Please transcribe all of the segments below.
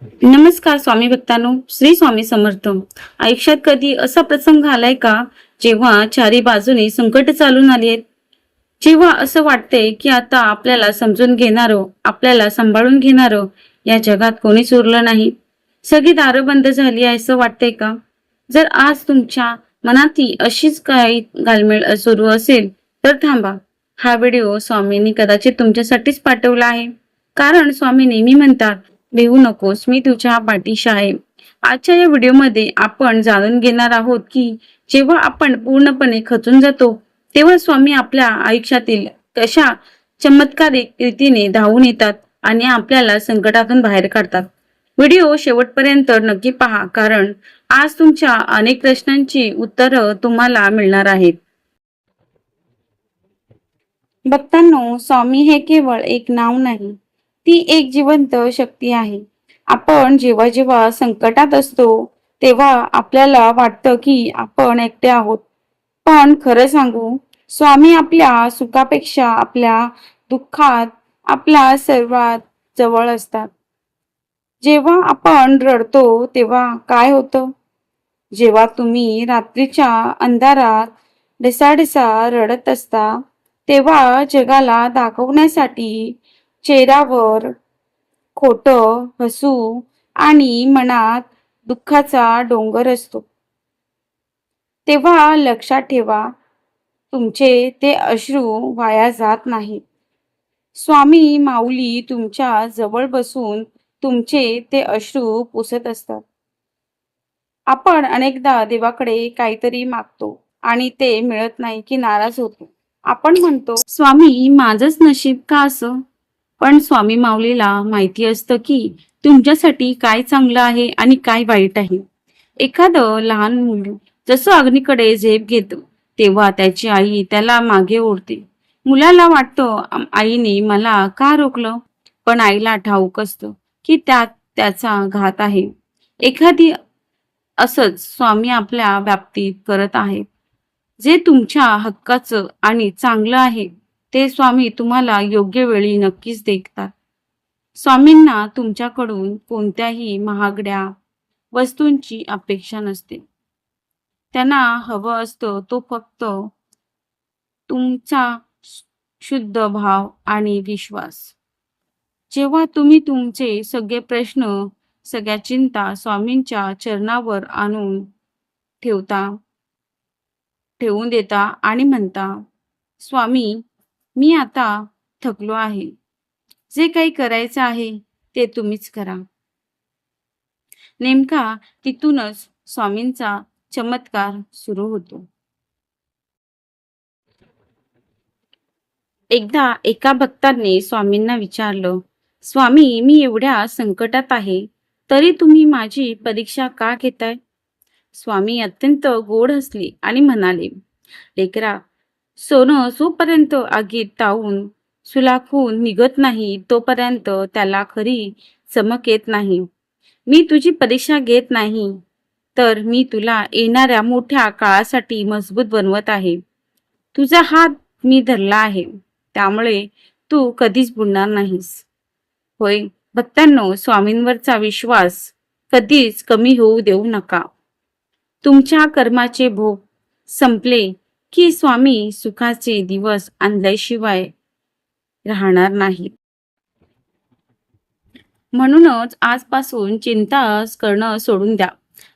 नमस्कार स्वामी भक्तांनो, श्री स्वामी समर्थ. आयुष्यात कधी असा प्रसंग आलाय का जेव्हा चारी बाजूने संकट चालून आली आहेत, जेव्हा असं वाटतंय की आता आपल्याला समजून घेणारं, आपल्याला सांभाळून घेणारं या जगात कोणीच उरलं नाही, सगळी दारं बंद झाली आहे असं वाटतंय का? जर आज तुमच्या मनातही अशीच काही घालमेल सुरू असेल तर थांबा. हा व्हिडिओ स्वामींनी कदाचित तुमच्यासाठीच पाठवला आहे. कारण स्वामी नेहमी म्हणतात, भिवू नकोस, मी तुझ्या पाठीशी आहे. आजच्या या व्हिडिओमध्ये आपण जाणून घेणार आहोत की जेव्हा आपण पूर्णपणे खचून जातो तेव्हा स्वामी आपल्या आयुष्यातील कशा चमत्कारिक रीतीने धावून येतात आणि आपल्याला संकटातून बाहेर काढतात. व्हिडिओ शेवटपर्यंत नक्की पहा, कारण आज तुमच्या अनेक प्रश्नांची उत्तरं तुम्हाला मिळणार आहेत. भक्तांनो, स्वामी हे केवळ एक नाव नाही, ती एक जिवंत शक्ती आहे. आपण जेव्हा जेव्हा संकटात असतो तेव्हा आपल्याला वाटतं की आपण एकटे आहोत. पण खरं सांगू, स्वामी आपल्या सुखापेक्षा आपल्या दुःखात आपल्या सर्वात जवळ असतात. जेव्हा आपण रडतो तेव्हा काय होतं? जेव्हा तुम्ही रात्रीच्या अंधारात ढसाढसा रडत असता तेव्हा जगाला दाखवण्यासाठी चेहऱ्यावर खोटं हसू आणि मनात दुःखाचा डोंगर असतो. तेव्हा लक्षात ठेवा, तुमचे ते अश्रू वाया जात नाहीत. स्वामी माऊली तुमच्या जवळ बसून तुमचे ते अश्रू पुसत असतात. आपण अनेकदा देवाकडे काहीतरी मागतो आणि ते मिळत नाही की नाराज होतो. आपण म्हणतो, स्वामी माझंच नशीब का असं? पण स्वामी माऊलीला माहिती असतं की तुमच्यासाठी काय चांगलं आहे आणि काय वाईट आहे. एखादं लहान मुल जसं अग्नीकडे झेप घेतं तेव्हा त्याची आई त्याला मागे ओढते. मुलाला वाटतं आईने मला का रोखलं, पण आईला ठाऊक असतं की त्यात त्याचा घात आहे. एखादी असंच स्वामी आपल्या बाबतीत करत आहेत. जे तुमच्या हक्काचं आणि चांगलं आहे ते स्वामी तुम्हाला योग्य वेळी नक्कीच देतात. स्वामींना तुमच्याकडून कोणत्याही महागड्या वस्तूंची अपेक्षा नसते. त्यांना हवं असतं तो फक्त तुमचा शुद्ध भाव आणि विश्वास. जेव्हा तुम्ही तुमचे सगळे प्रश्न, सगळ्या चिंता स्वामींच्या चरणावर आणून ठेवून देता आणि म्हणता, स्वामी मी आता थकलो आहे, जे काही करायचं आहे ते तुम्हीच करा. नेमका तिथूनच स्वामींचा चमत्कार सुरू होतो. एकदा एका भक्ताने स्वामींना विचारलं, स्वामी मी एवढ्या संकटात आहे तरी तुम्ही माझी परीक्षा का घेताय? स्वामी अत्यंत गोड हसले आणि म्हणाले, लेकरा, सोनं जोपर्यंत आगीत तावून सुलाखून निघत नाही तोपर्यंत त्याला खरी चमक येत नाही. मी तुझी परीक्षा घेत नाही, तर मी तुला येणाऱ्या मोठ्या काळासाठी मजबूत बनवत आहे. तुझा हात मी धरला आहे, त्यामुळे तू कधीच बुडणार नाहीस. होय भक्तांनो, स्वामींवरचा विश्वास कधीच कमी होऊ देऊ नका. तुमच्या कर्माचे भोग संपले की स्वामी सुखाचे दिवस आणल्याशिवाय राहणार नाहीत. म्हणूनच आजपासून चिंता करणं सोडून द्या.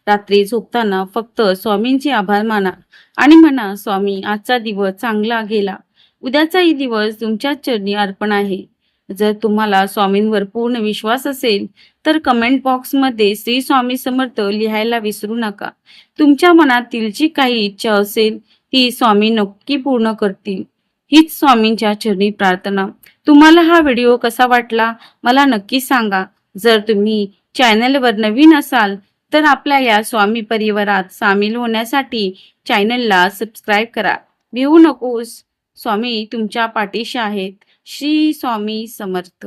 रात्री झोपताना फक्त स्वामींचे आभार माना आणि म्हणा, स्वामी आजचा दिवस चांगला गेला, उद्याचाही दिवस तुमच्या चरणी अर्पण आहे. जर तुम्हाला स्वामींवर पूर्ण विश्वास असेल तर कमेंट बॉक्समध्ये श्री स्वामी समर्थ लिहायला विसरू नका. तुमच्या मनातील जी काही इच्छा असेल ती स्वामी नक्की पूर्ण करतील, हीच स्वामींच्या चरणी प्रार्थना. तुम्हाला हा व्हिडिओ कसा वाटला मला नक्की सांगा. जर तुम्ही चॅनलवर नवीन असाल तर आपल्या या स्वामी परिवारात सामील होण्यासाठी चॅनलला सबस्क्राईब करा. भिवू नकोस, स्वामी तुमच्या पाठीशी आहेत. श्री स्वामी समर्थ.